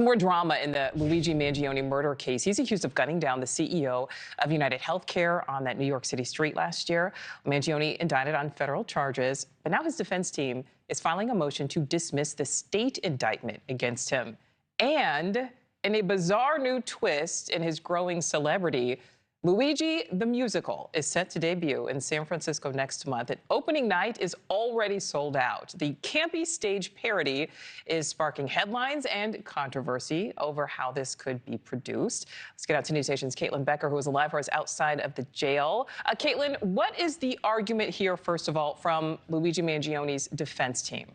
more drama in the Luigi Mangione murder case. He's accused of gunning down the CEO of UnitedHealthcare on that New York City street last year. Mangione indicted on federal charges, but now his defense team is filing a motion to dismiss the state indictment against him. And in a bizarre new twist in his growing celebrity, Luigi the Musical is set to debut in San Francisco next month. And opening night is already sold out. The campy stage parody is sparking headlines and controversy over how this could be produced. Let's get out to NewsNation's Caitlin Becker, who is live for us outside of the jail. Caitlin, what is the argument here, first of all, from Luigi Mangione's defense team?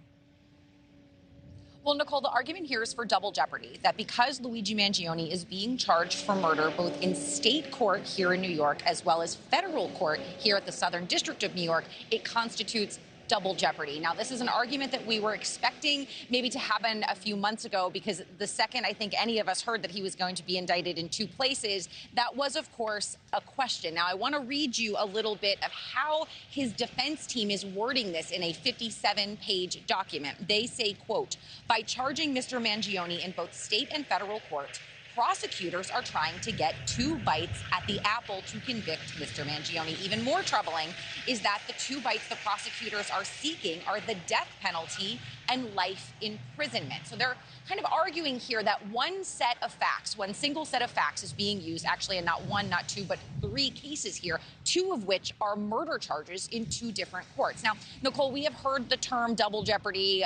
Well, Nichole, the argument here is for double jeopardy, that because Luigi Mangione is being charged for murder both in state court here in New York as well as federal court here at the Southern District of New York, it constitutes double jeopardy. Now, this is an argument that we were expecting maybe to happen a few months ago, because the second I think any of us heard that he was going to be indicted in two places, that was, of course, a question. Now, I want to read you a little bit of how his defense team is wording this in a 57-page document. They say, quote, "By charging Mr. Mangione in both state and federal court, prosecutors are trying to get two bites at the apple to convict Mr. Mangione. Even more troubling is that the two bites the prosecutors are seeking are the death penalty and life imprisonment." So they're kind of arguing here that one single set of facts is being used, actually, and not one, not two, but three cases here, two of which are murder charges in two different courts. Now, Nichole, we have heard the term double jeopardy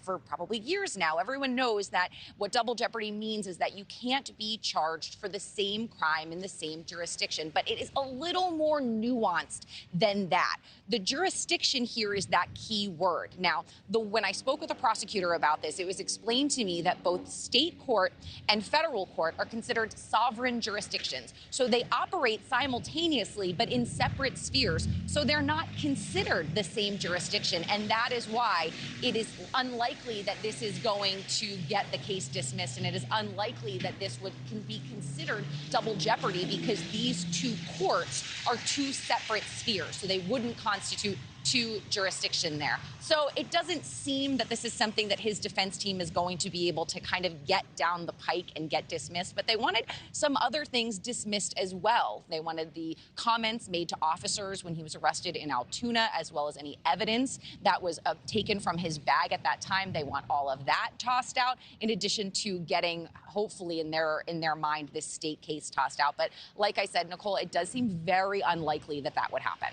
for probably years now. Everyone knows that what double jeopardy means is that you can't be charged for the same crime in the same jurisdiction, but it is a little more nuanced than that. The jurisdiction here is that key word. Now, when I spoke with a prosecutor about this, it was explained to me that both state court and federal court are considered sovereign jurisdictions. So they operate simultaneously, but in separate spheres. So they're not considered the same jurisdiction. And that is why it is unlikely that this is going to get the case dismissed. And it is unlikely that this can be considered double jeopardy, because these two courts are two separate spheres. So they wouldn't constitute two jurisdiction there. So it doesn't seem that this is something that his defense team is going to be able to kind of get down the pike and get dismissed. But they wanted some other things dismissed as well. They wanted the comments made to officers when he was arrested in Altoona, as well as any evidence that was taken from his bag at that time. They want all of that tossed out, in addition to getting, hopefully in their mind, this state case tossed out. But like I said, Nichole, it does seem very unlikely that that would happen.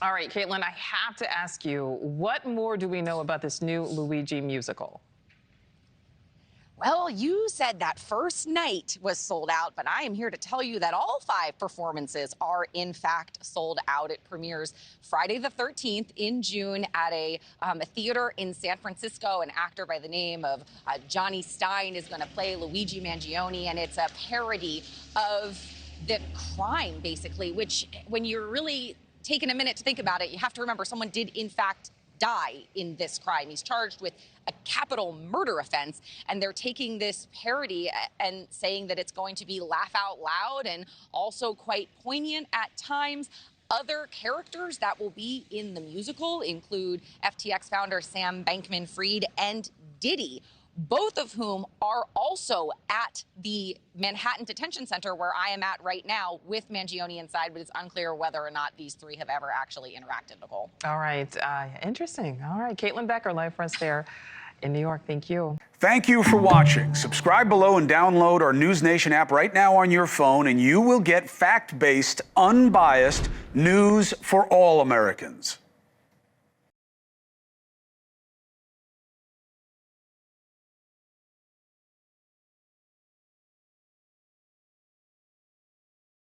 All right, Caitlin, I have to ask you, what more do we know about this new Luigi musical? Well, you said that first night was sold out, but I am here to tell you that all 5 performances are, in fact, sold out. It premieres Friday the 13th in June at a theater in San Francisco. An actor by the name of Johnny Stein is going to play Luigi Mangione, and it's a parody of the crime, basically, which, when you're really taking a minute to think about it, you have to remember someone did, in fact, die in this crime. He's charged with a capital murder offense, and they're taking this parody and saying that it's going to be laugh out loud and also quite poignant at times. Other characters that will be in the musical include FTX founder Sam Bankman-Fried and Diddy, both of whom are also at the Manhattan Detention Center, where I am at right now, with Mangione inside, but it's unclear whether or not these three have ever actually interacted, Nichole. All right. Interesting. All right. Caitlin Becker, live for us there in New York. Thank you. Thank you for watching. Subscribe below and download our NewsNation app right now on your phone, and you will get fact-based, unbiased news for all Americans.